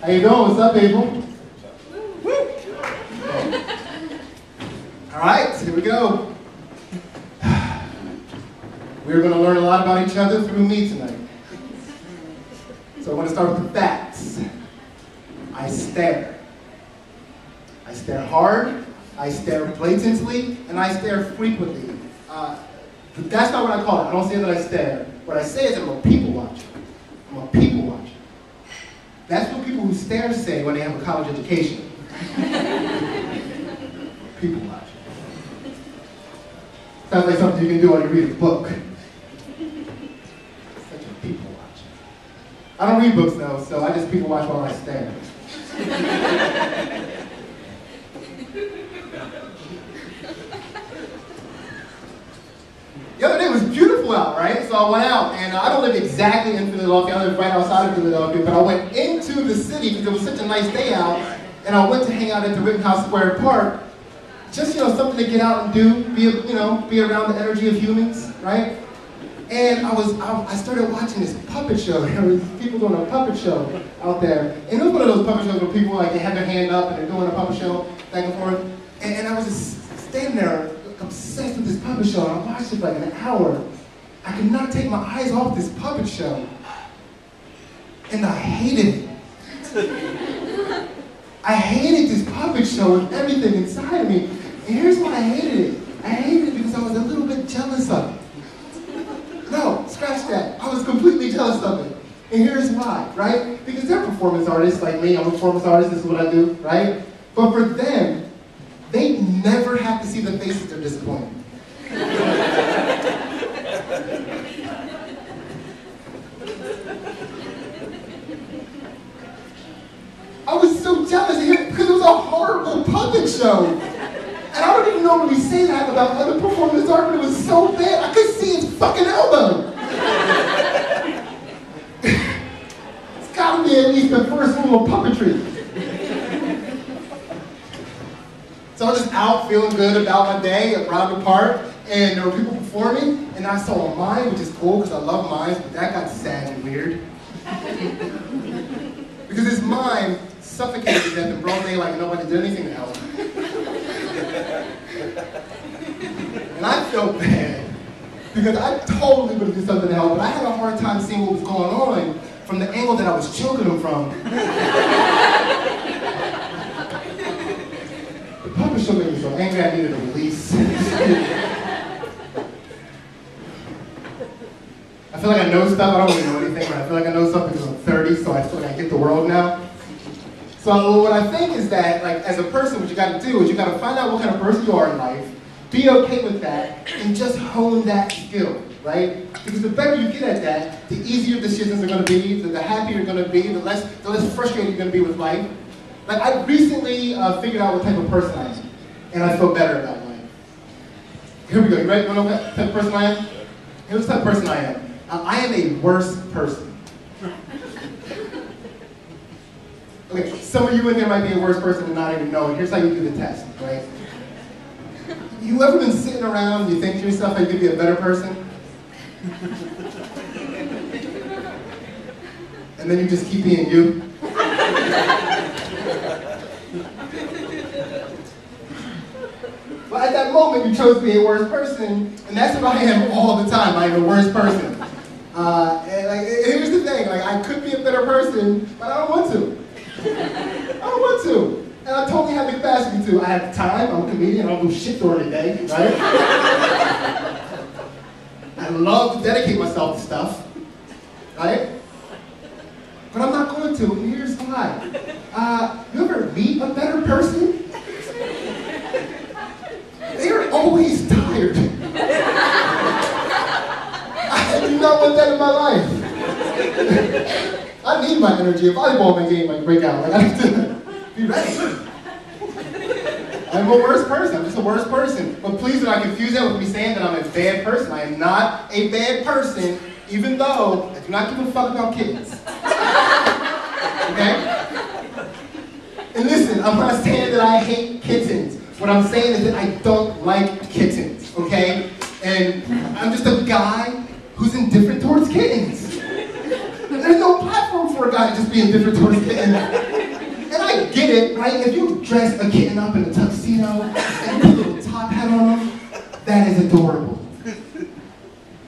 How you doing? What's up, people? All right, here we go. We're going to learn a lot about each other through me tonight. So I want to start with the facts. I stare. I stare hard, I stare blatantly, and I stare frequently. That's not what I call it. I don't say that I stare. What I say is I'm a people watcher. I'm a people watcher. That's what people who stare say when they have a college education. People watcher. Sounds like something you can do while you read a book. Such a people watcher. I don't read books though, so I just people watch while I stare. The other day was beautiful out, right? So I went out, and I don't live exactly in Philadelphia. I live right outside of Philadelphia, but I went into the city because it was such a nice day out, and I went to hang out at the Rittenhouse Square Park. Just, something to get out and do, be around the energy of humans, right? And I started watching this puppet show. There was people doing a puppet show out there. And it was one of those puppet shows where people, they have their hand up and they're doing a puppet show back and forth. And I was just standing there, obsessed with this puppet show. And I watched it for like an hour. I could not take my eyes off this puppet show. And I hated it. I hated this puppet show with everything inside of me. And here's why I hated it. I hated it because I was a little bit jealous of it. No, scratch that. I was completely jealous of it. And here's why, right? Because they're performance artists like me. I'm a performance artist. This is what I do, right? But for them, they never have to see the faces they're disappointed. I was so jealous of him because it was a horrible puppet show. And I don't even normally say that about other performance art, but it was so bad, I could see his fucking elbow. It's gotta be at least the first rule of puppetry. So I was just out feeling good about my day around the park, and there were people performing, and I saw a mime, which is cool because I love mimes, but that got sad and weird. Because this mime suffocated to death in broad daylight and nobody did anything to help. And I felt bad, because I totally would have done something to help, but I had a hard time seeing what was going on from the angle that I was choking him from. The puppet show made me so angry I needed a release. I feel like I know stuff, I don't really know anything, but I feel like I know something because I'm 30, so I feel like I get the world now. So what I think is that, as a person, what you gotta do is you gotta find out what kind of person you are in life, be okay with that, and just hone that skill, right? Because the better you get at that, the easier decisions are gonna be, the happier you're gonna be, the less frustrated you're gonna be with life. I recently figured out what type of person I am, and I feel better about life. Here we go, you ready? You wanna know what type of person I am? Here's the type of person I am. I am a worse person. Okay, some of you in there might be a worse person and not even know it. Here's how you do the test, right? You ever been sitting around and you think to yourself, I could be a better person? And then you just keep being you? Well, at that moment, you chose to be a worse person, and that's what I am all the time. I am a worse person. Here's the thing, I could be a better person, but I don't want to. I don't want to. And I totally have the capacity to. I have the time, I'm a comedian, I don't do shit during the day, right? I love to dedicate myself to stuff, right? But I'm not going to, and here's why. You ever meet a better person? They're always tired. I do not want that in my life. I need my energy. A volleyball game might break out. I have to be ready. I'm a worse person. I'm just a worse person. But please do not confuse that with me saying that I'm a bad person. I am not a bad person, even though I do not give a fuck about kittens. Okay? And listen, I'm not saying that I hate kittens. What I'm saying is that I don't like kittens, okay? And I'm just a guy who's indifferent towards kittens. There's no platform for a guy to just be indifferent towards kittens. And I get it, right? If you dress a kitten up in a tuxedo and you put a little top hat on him, that is adorable.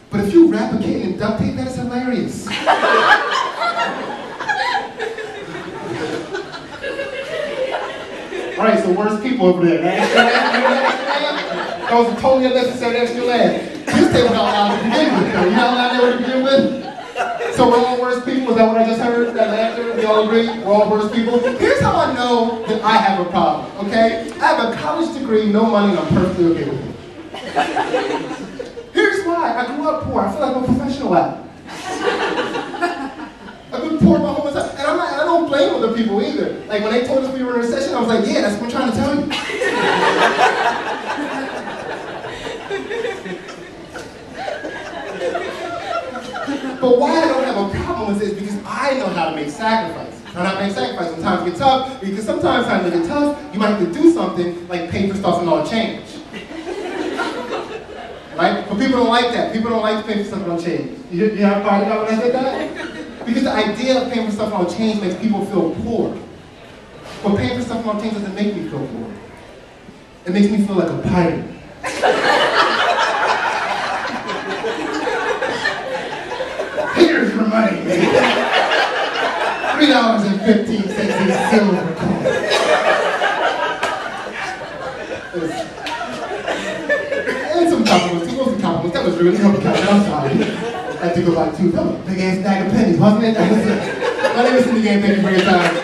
But if you wrap a kitten in duct tape, that is hilarious. All right, so worst people over there, right? That was a totally unnecessary extra laugh. This they were not allowed to begin with, though. You know how loud they were to begin with? So we're all worst people? Is that what I just heard? That laughter? We all agree? We're all worst people? Here's how I know that I have a problem, okay? I have a college degree, no money, and I'm perfectly okay with it. Here's why. I grew up poor. I feel like I'm a professional at it. I've been poor my whole life. And I don't blame other people either. Like when they told us we were in a recession, I was like, yeah, that's what I'm trying to tell you. But why I don't have a problem with this is because I know how to make sacrifices. I know how to make sacrifices when times get tough, because sometimes times get tough, you might have to do something like pay for stuff and all change. Right? But people don't like that. People don't like to pay for stuff and all change. You have a problem when I said that? Because the idea of paying for stuff and all change makes people feel poor. But paying for stuff and all change doesn't make me feel poor. It makes me feel like a pirate. Here's your money, baby. $3.15 in silver coin. And some compliments, two mostly compliments. That was really complicated. I'm sorry. I had to go by two. That was a big ass bag of pennies, wasn't it? My name is Sidney Gantt. Thank you for your time.